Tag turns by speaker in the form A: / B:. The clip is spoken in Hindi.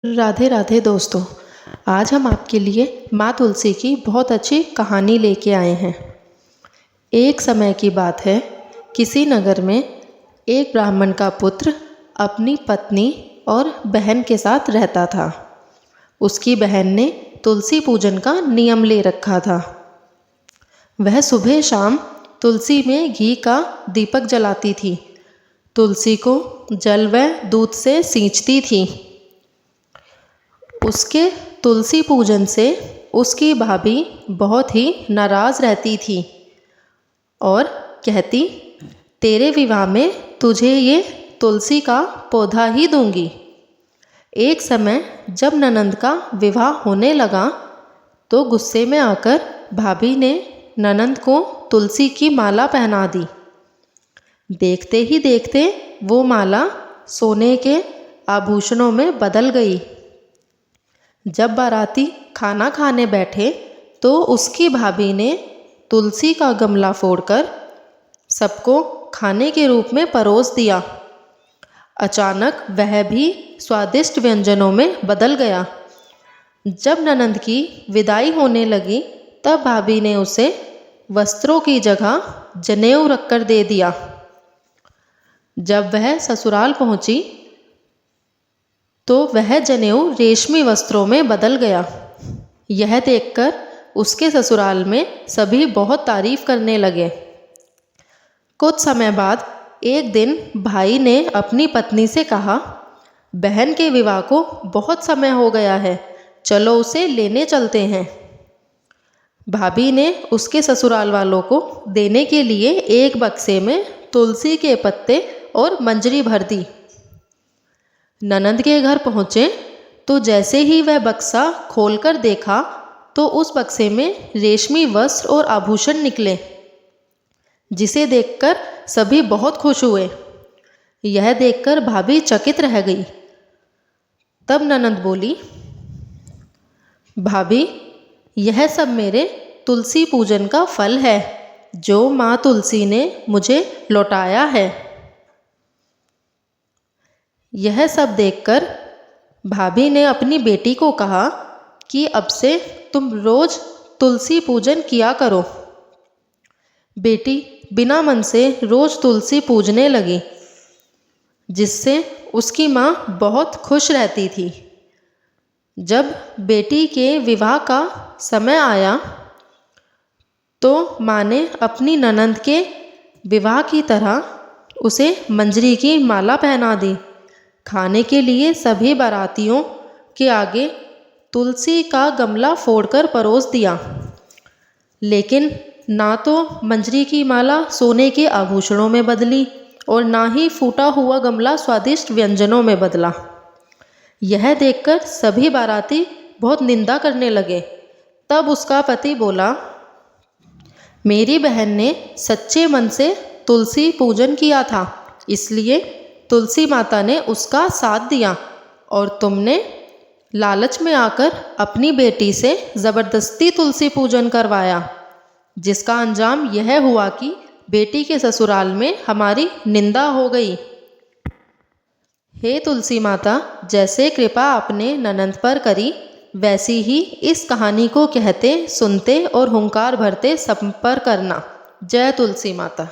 A: राधे राधे दोस्तों। आज हम आपके लिए माँ तुलसी की बहुत अच्छी कहानी लेके आए हैं। एक समय की बात है, किसी नगर में एक ब्राह्मण का पुत्र अपनी पत्नी और बहन के साथ रहता था। उसकी बहन ने तुलसी पूजन का नियम ले रखा था। वह सुबह शाम तुलसी में घी का दीपक जलाती थी, तुलसी को जल व दूध से सींचती थी। उसके तुलसी पूजन से उसकी भाभी बहुत ही नाराज़ रहती थी और कहती, तेरे विवाह में तुझे ये तुलसी का पौधा ही दूंगी। एक समय जब ननंद का विवाह होने लगा तो गुस्से में आकर भाभी ने ननंद को तुलसी की माला पहना दी। देखते ही देखते वो माला सोने के आभूषणों में बदल गई। जब बाराती खाना खाने बैठे तो उसकी भाभी ने तुलसी का गमला फोड़कर सबको खाने के रूप में परोस दिया। अचानक वह भी स्वादिष्ट व्यंजनों में बदल गया। जब ननंद की विदाई होने लगी तब भाभी ने उसे वस्त्रों की जगह जनेऊ रखकर दे दिया। जब वह ससुराल पहुंची तो वह जनेऊ रेशमी वस्त्रों में बदल गया। यह देखकर उसके ससुराल में सभी बहुत तारीफ करने लगे। कुछ समय बाद एक दिन भाई ने अपनी पत्नी से कहा, बहन के विवाह को बहुत समय हो गया है, चलो उसे लेने चलते हैं। भाभी ने उसके ससुराल वालों को देने के लिए एक बक्से में तुलसी के पत्ते और मंजरी भर दी। ननंद के घर पहुँचे तो जैसे ही वह बक्सा खोलकर देखा तो उस बक्से में रेशमी वस्त्र और आभूषण निकले, जिसे देखकर सभी बहुत खुश हुए। यह देखकर भाभी चकित रह गई। तब ननंद बोली, भाभी, यह सब मेरे तुलसी पूजन का फल है जो माँ तुलसी ने मुझे लौटाया है। यह सब देखकर भाभी ने अपनी बेटी को कहा कि अब से तुम रोज तुलसी पूजन किया करो। बेटी बिना मन से रोज तुलसी पूजने लगी, जिससे उसकी माँ बहुत खुश रहती थी। जब बेटी के विवाह का समय आया तो माँ ने अपनी ननंद के विवाह की तरह उसे मंजरी की माला पहना दी। खाने के लिए सभी बारातियों के आगे तुलसी का गमला फोड़कर परोस दिया, लेकिन ना तो मंजरी की माला सोने के आभूषणों में बदली और ना ही फूटा हुआ गमला स्वादिष्ट व्यंजनों में बदला। यह देखकर सभी बाराती बहुत निंदा करने लगे। तब उसका पति बोला, मेरी बहन ने सच्चे मन से तुलसी पूजन किया था, इसलिए तुलसी माता ने उसका साथ दिया और तुमने लालच में आकर अपनी बेटी से ज़बरदस्ती तुलसी पूजन करवाया, जिसका अंजाम यह हुआ कि बेटी के ससुराल में हमारी निंदा हो गई। हे तुलसी माता, जैसे कृपा आपने ननंद पर करी वैसी ही इस कहानी को कहते, सुनते और हुंकार भरते सब पर करना। जय तुलसी माता।